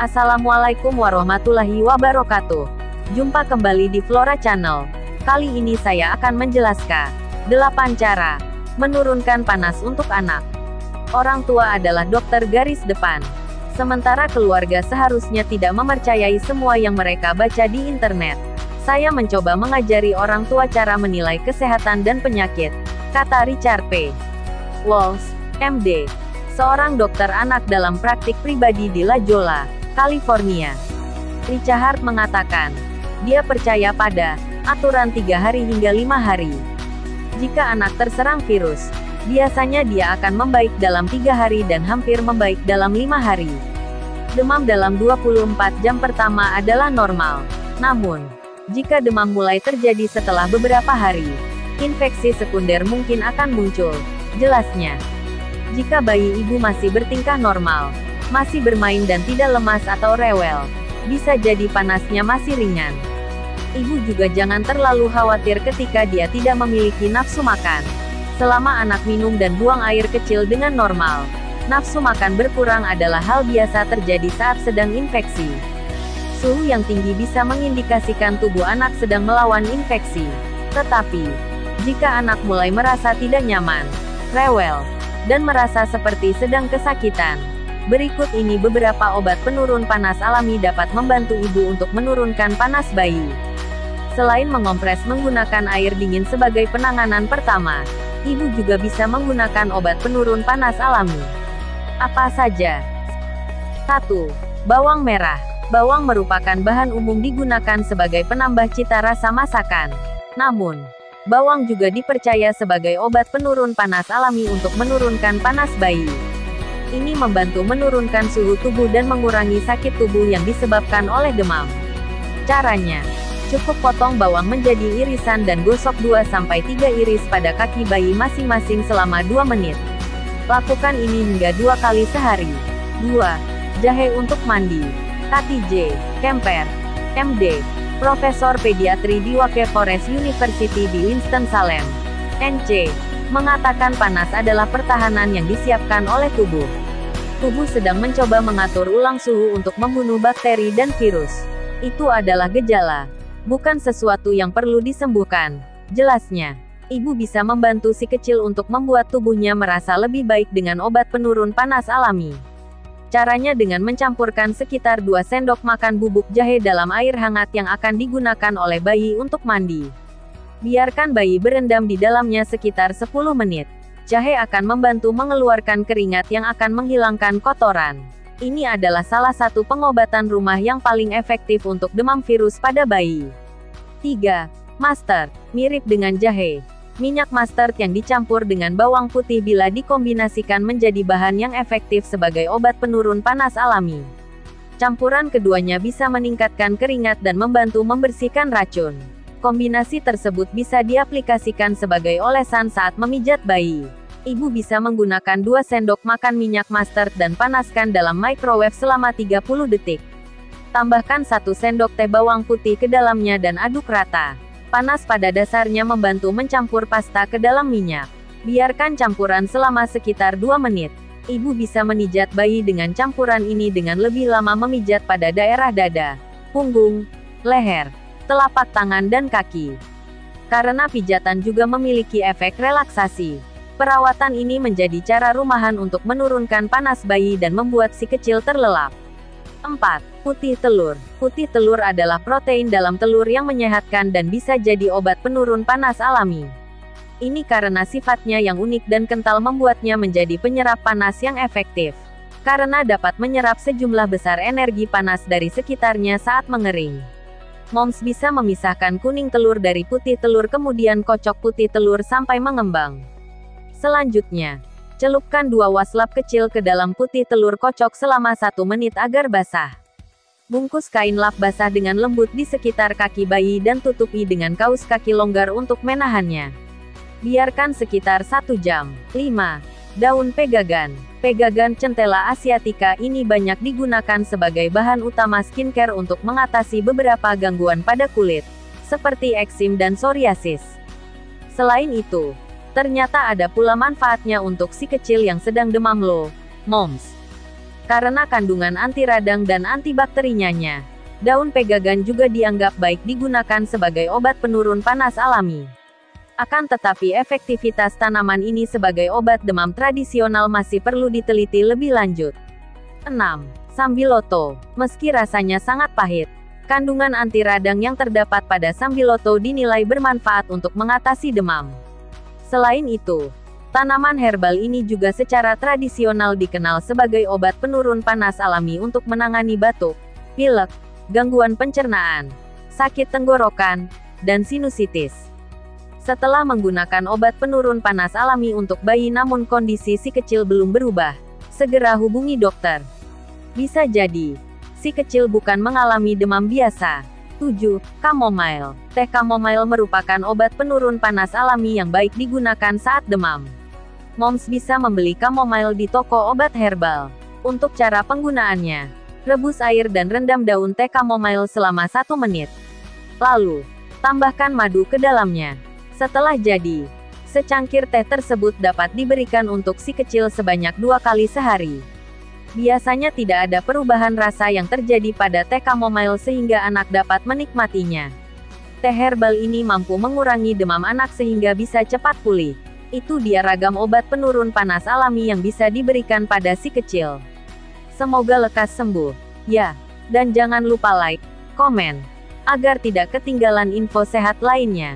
Assalamualaikum warahmatullahi wabarakatuh. Jumpa kembali di Flora Channel. Kali ini saya akan menjelaskan 8 cara menurunkan panas untuk anak. Orang tua adalah dokter garis depan. Sementara keluarga seharusnya tidak mempercayai semua yang mereka baca di internet. Saya mencoba mengajari orang tua cara menilai kesehatan dan penyakit, kata Richard P. Walsh, MD. Seorang dokter anak dalam praktik pribadi di La Jolla, California. Richard mengatakan, dia percaya pada aturan 3 hari hingga 5 hari. Jika anak terserang virus, biasanya dia akan membaik dalam 3 hari dan hampir membaik dalam 5 hari. Demam dalam 24 jam pertama adalah normal. Namun, jika demam mulai terjadi setelah beberapa hari, infeksi sekunder mungkin akan muncul. Jelasnya, jika bayi ibu masih bertingkah normal, masih bermain dan tidak lemas atau rewel, bisa jadi panasnya masih ringan. Ibu juga jangan terlalu khawatir ketika dia tidak memiliki nafsu makan. Selama anak minum dan buang air kecil dengan normal, nafsu makan berkurang adalah hal biasa terjadi saat sedang infeksi. Suhu yang tinggi bisa mengindikasikan tubuh anak sedang melawan infeksi. Tetapi, jika anak mulai merasa tidak nyaman, rewel, dan merasa seperti sedang kesakitan, berikut ini beberapa obat penurun panas alami dapat membantu ibu untuk menurunkan panas bayi. Selain mengompres menggunakan air dingin sebagai penanganan pertama, ibu juga bisa menggunakan obat penurun panas alami. Apa saja? 1. Bawang merah. Bawang merupakan bahan umum digunakan sebagai penambah cita rasa masakan. Namun, bawang juga dipercaya sebagai obat penurun panas alami untuk menurunkan panas bayi. Ini membantu menurunkan suhu tubuh dan mengurangi sakit tubuh yang disebabkan oleh demam. Caranya, cukup potong bawang menjadi irisan dan gosok 2-3 iris pada kaki bayi masing-masing selama 2 menit. Lakukan ini hingga 2 kali sehari. 2. Jahe untuk mandi. Kati J. Kemper, MD. Profesor Pediatri di Wake Forest University di Winston-Salem, NC. Mengatakan panas adalah pertahanan yang disiapkan oleh tubuh. Tubuh sedang mencoba mengatur ulang suhu untuk membunuh bakteri dan virus. Itu adalah gejala, bukan sesuatu yang perlu disembuhkan. Jelasnya, ibu bisa membantu si kecil untuk membuat tubuhnya merasa lebih baik dengan obat penurun panas alami. Caranya dengan mencampurkan sekitar 2 sendok makan bubuk jahe dalam air hangat yang akan digunakan oleh bayi untuk mandi. Biarkan bayi berendam di dalamnya sekitar 10 menit. Jahe akan membantu mengeluarkan keringat yang akan menghilangkan kotoran. Ini adalah salah satu pengobatan rumah yang paling efektif untuk demam virus pada bayi. 3. Mustard. Mirip dengan jahe, minyak mustard yang dicampur dengan bawang putih bila dikombinasikan menjadi bahan yang efektif sebagai obat penurun panas alami. Campuran keduanya bisa meningkatkan keringat dan membantu membersihkan racun. Kombinasi tersebut bisa diaplikasikan sebagai olesan saat memijat bayi. Ibu bisa menggunakan 2 sendok makan minyak mustard dan panaskan dalam microwave selama 30 detik. Tambahkan 1 sendok teh bawang putih ke dalamnya dan aduk rata. Panas pada dasarnya membantu mencampur pasta ke dalam minyak. Biarkan campuran selama sekitar 2 menit. Ibu bisa menijat bayi dengan campuran ini dengan lebih lama memijat pada daerah dada, punggung, leher, telapak tangan dan kaki. Karena pijatan juga memiliki efek relaksasi. Perawatan ini menjadi cara rumahan untuk menurunkan panas bayi dan membuat si kecil terlelap. 4. Putih telur. Putih telur adalah protein dalam telur yang menyehatkan dan bisa jadi obat penurun panas alami. Ini karena sifatnya yang unik dan kental membuatnya menjadi penyerap panas yang efektif. Karena dapat menyerap sejumlah besar energi panas dari sekitarnya saat mengering. Moms bisa memisahkan kuning telur dari putih telur kemudian kocok putih telur sampai mengembang. Selanjutnya, celupkan 2 waslap kecil ke dalam putih telur kocok selama 1 menit agar basah. Bungkus kain lap basah dengan lembut di sekitar kaki bayi dan tutupi dengan kaus kaki longgar untuk menahannya. Biarkan sekitar 1 jam. 5. Daun pegagan. Pegagan Centella asiatica ini banyak digunakan sebagai bahan utama skincare untuk mengatasi beberapa gangguan pada kulit, seperti eksim dan psoriasis. Selain itu, ternyata ada pula manfaatnya untuk si kecil yang sedang demam loh, moms. karena kandungan anti radang dan antibakterinya. Daun pegagan juga dianggap baik digunakan sebagai obat penurun panas alami. Akan tetapi efektivitas tanaman ini sebagai obat demam tradisional masih perlu diteliti lebih lanjut. 6. Sambiloto. Meski rasanya sangat pahit, kandungan anti radang yang terdapat pada sambiloto dinilai bermanfaat untuk mengatasi demam. Selain itu, tanaman herbal ini juga secara tradisional dikenal sebagai obat penurun panas alami untuk menangani batuk, pilek, gangguan pencernaan, sakit tenggorokan, dan sinusitis. Setelah menggunakan obat penurun panas alami untuk bayi namun kondisi si kecil belum berubah, segera hubungi dokter. Bisa jadi, si kecil bukan mengalami demam biasa. 7. Chamomile. Teh chamomile merupakan obat penurun panas alami yang baik digunakan saat demam. Moms bisa membeli chamomile di toko obat herbal. Untuk cara penggunaannya, rebus air dan rendam daun teh chamomile selama 1 menit. Lalu, tambahkan madu ke dalamnya. Setelah jadi, secangkir teh tersebut dapat diberikan untuk si kecil sebanyak 2 kali sehari. Biasanya tidak ada perubahan rasa yang terjadi pada teh chamomile sehingga anak dapat menikmatinya. Teh herbal ini mampu mengurangi demam anak sehingga bisa cepat pulih. Itu dia ragam obat penurun panas alami yang bisa diberikan pada si kecil. Semoga lekas sembuh. Ya, dan jangan lupa like, komen, agar tidak ketinggalan info sehat lainnya.